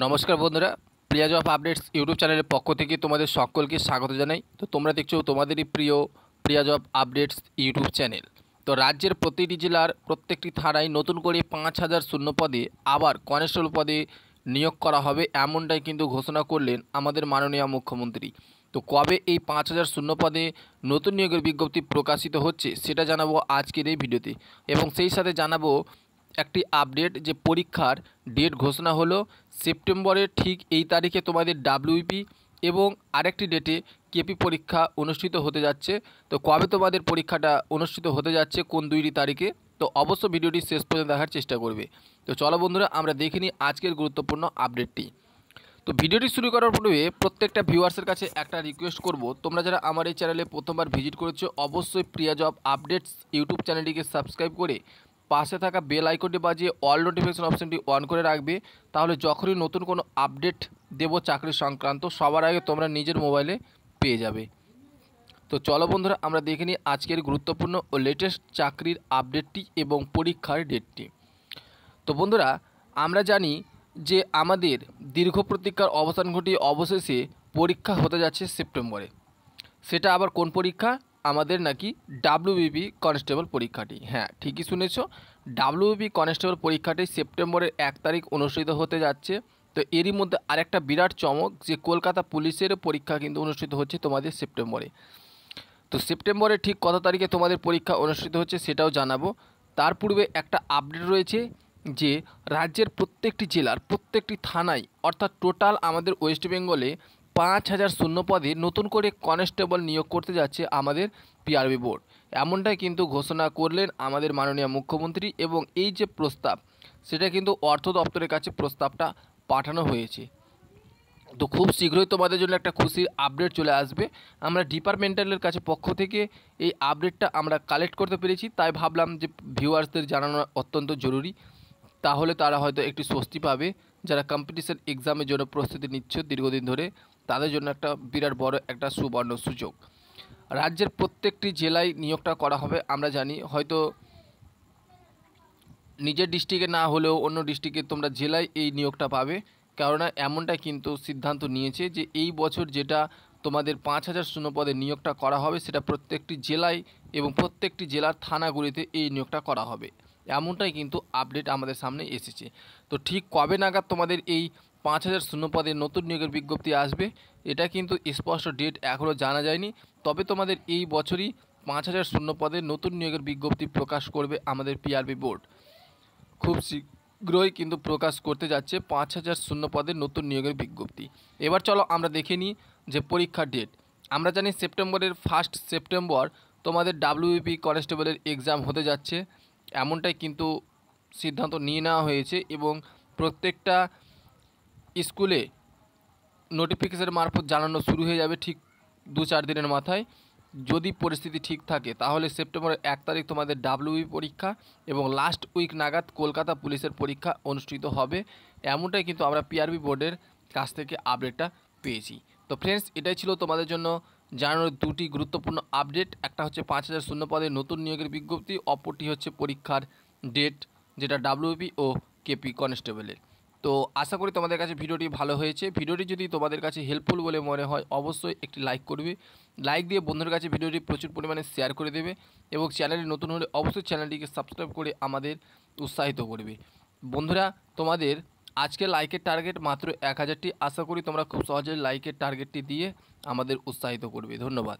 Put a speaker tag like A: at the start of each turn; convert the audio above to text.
A: নমস্কার বন্ধুরা, প্রিয়া job updates YouTube চ্যানেলের পক্ষ থেকে তোমাদের সকলকে স্বাগত জানাই। তো তোমরা দেখছো তোমাদেরই প্রিয় প্রিয়া জব আপডেটস ইউটিউব চ্যানেল। তো রাজ্যের প্রতিটি জেলার প্রত্যেকটি থানায় নতুন করে 5,000 শূন্য পদে আবার কনস্টেবল পদে নিয়োগ করা হবে, এমনটাই কিন্তু ঘোষণা করলেন আমাদের মাননীয় মুখ্যমন্ত্রী। তো কবে এই 5,000 শূন্য পদে নতুন নিয়োগের বিজ্ঞপ্তি প্রকাশিত হচ্ছে সেটা জানাবো আজকের এই ভিডিওতে, এবং সেই সাথে জানাবো একটি আপডেট যে পরীক্ষার ডেট ঘোষণা হলো সেপ্টেম্বরের ঠিক এই তারিখে তোমাদের ডাব্লিউপি এবং আরেকটি ডেটে কেপি পরীক্ষা অনুষ্ঠিত হতে যাচ্ছে। তো কবে তোমাদের পরীক্ষাটা অনুষ্ঠিত হতে যাচ্ছে, কোন দুইটি তারিখে, তো অবশ্য ভিডিওটি শেষ পর্যন্ত দেখার চেষ্টা করবে। তো চলো বন্ধুরা, আমরা দেখে নিই আজকের গুরুত্বপূর্ণ আপডেটটি। তো ভিডিওটি শুরু করার পূর্বে প্রত্যেকটা ভিউয়ার্সের কাছে একটা রিকোয়েস্ট করব, তোমরা যারা আমার এই চ্যানেলে প্রথমবার ভিজিট করেছো অবশ্যই প্রিয়া জব আপডেটস ইউটিউব চ্যানেলটিকে সাবস্ক্রাইব করে পাশে থাকা বেল আইকনটি বাজিয়ে অল নোটিফিকেশন অপশনটি অন করে রাখবে। তাহলে যখনই নতুন কোনো আপডেট দেব চাকরি সংক্রান্ত, সবার আগে তোমরা নিজের মোবাইলে পেয়ে যাবে। তো চলো বন্ধুরা, আমরা দেখে নিই আজকের গুরুত্বপূর্ণ ও লেটেস্ট চাকরির আপডেটটি এবং পরীক্ষার ডেটটি। তো বন্ধুরা, আমরা জানি যে আমাদের দীর্ঘ প্রতীক্ষার অবসান ঘটিয়ে অবশেষে পরীক্ষা হতে যাচ্ছে সেপ্টেম্বরে। সেটা আবার কোন পরীক্ষা? আমাদের নাকি ডাব্লিউবিপি কনস্টেবল পরীক্ষাটি। হ্যাঁ, ঠিকই শুনেছ, ডাব্লিউবিপি কনস্টেবল পরীক্ষাটি সেপ্টেম্বরের 1 তারিখ অনুষ্ঠিত হতে যাচ্ছে। তো এরই মধ্যে আরেকটা বিরাট চমক, যে কলকাতা পুলিশের পরীক্ষা কিন্তু অনুষ্ঠিত হচ্ছে তোমাদের সেপ্টেম্বরে। তো সেপ্টেম্বরে ঠিক কত তারিখে তোমাদের পরীক্ষা অনুষ্ঠিত হচ্ছে সেটাও জানাবো। তার পূর্বে একটা আপডেট রয়েছে যে রাজ্যের প্রত্যেকটি জেলার প্রত্যেকটি থানায়, অর্থাৎ টোটাল আমাদের ওয়েস্ট বেঙ্গলে 5,000 শূন্য পদে নতুন করে কনস্টেবল নিয়োগ করতে যাচ্ছে আমাদের পিআরবি বোর্ড। এমনটাই কিন্তু ঘোষণা করলেন আমাদের মাননীয় মুখ্যমন্ত্রী, এবং এই যে প্রস্তাব সেটা কিন্তু অর্থ দপ্তরের কাছে প্রস্তাবটা পাঠানো হয়েছে। তো খুব শীঘ্রই তোমাদের জন্য একটা খুশির আপডেট চলে আসবে। আমরা ডিপার্টমেন্টালের কাছে পক্ষ থেকে এই আপডেটটা আমরা কালেক্ট করতে পেরেছি, তাই ভাবলাম যে ভিউয়ার্সদের জানানো অত্যন্ত জরুরি। তাহলে তারা হয়তো একটু স্বস্তি পাবে, যারা কম্পিটিশন এক্সামের জন্য প্রস্তুতি নিচ্ছে দীর্ঘদিন ধরে, তাদের জন্য একটা বিরাট বড় একটা সুবর্ণ সুযোগ। রাজ্যের প্রত্যেকটি জেলায় নিয়োগটা করা হবে। আমরা জানি হয়তো নিজের ডিস্ট্রিক্টে না হলেও অন্য ডিস্ট্রিক্টে তোমরা জেলায় এই নিয়োগটা পাবে। কেননা এমনটাই কিন্তু সিদ্ধান্ত নিয়েছে যে এই বছর যেটা তোমাদের 5,000 শূন্য পদে নিয়োগটা করা হবে সেটা প্রত্যেকটি জেলায় এবং প্রত্যেকটি জেলার থানাগুলিতে এই নিয়োগটা করা হবে। এমনটাই কিন্তু আপডেট আমাদের সামনে এসেছে। তো ঠিক কবে নাগাদ তোমাদের এই 5,000 শূন্য পদে নতুন নিয়োগের বিজ্ঞপ্তি আসবে, এটা কিন্তু স্পষ্ট ডেট এখনও জানা যায়নি। তবে তোমাদের এই বছরই 5,000 শূন্য পদে নতুন নিয়োগের বিজ্ঞপ্তি প্রকাশ করবে আমাদের পিআরবি বোর্ড। খুব শীঘ্রই কিন্তু প্রকাশ করতে যাচ্ছে 5,000 শূন্য পদের নতুন নিয়োগের বিজ্ঞপ্তি। এবার চলো আমরা দেখে নিই যে পরীক্ষার ডেট। আমরা জানি সেপ্টেম্বরের 1 সেপ্টেম্বর তোমাদের ডাব্লিউপি কনস্টেবলের এক্সাম হতে যাচ্ছে, এমনটাই কিন্তু সিদ্ধান্ত নিয়ে নেওয়া হয়েছে, এবং প্রত্যেকটা স্কুলে নোটিফিকেশন মারফত জানানো শুরু হয়ে যাবে ঠিক 2-4 দিনের মাথায়। যদি পরিস্থিতি ঠিক থাকে তাহলে সেপ্টেম্বরের 1 তারিখ তোমাদের ডাব্লিউবি পরীক্ষা এবং লাস্ট উইক নাগাদ কলকাতা পুলিশের পরীক্ষা অনুষ্ঠিত হবে। এমনটাই কিন্তু আমরা পিআরবি বোর্ডের কাছ থেকে আপডেটটা পেয়েছি। তো ফ্রেন্ডস, এটাই ছিল তোমাদের জন্য জানানোর দুটি গুরুত্বপূর্ণ আপডেট। একটা হচ্ছে 5,000 শূন্য পদে নতুন নিয়োগের বিজ্ঞপ্তি, অপরটি হচ্ছে পরীক্ষার ডেট, যেটা ডাব্লিউপি ও কেপি কনস্টেবলের। তো আশা করি তোমাদের কাছে ভিডিওটি ভালো হয়েছে। ভিডিওটি যদি তোমাদের কাছে হেল্পফুল বলে মনে হয় অবশ্যই একটি লাইক করবে। লাইক দিয়ে বন্ধুদের কাছে ভিডিওটি প্রচুর পরিমাণে শেয়ার করে দেবে, এবং চ্যানেলে নতুন হলে অবশ্যই চ্যানেলটিকে সাবস্ক্রাইব করে আমাদের উৎসাহিত করবে। বন্ধুরা, তোমাদের আজকে লাইকের টার্গেট মাত্র 1,000টি। আশা করি তোমরা খুব সহজে লাইকের টার্গেটটি দিয়ে আমাদের উৎসাহিত করবে। ধন্যবাদ।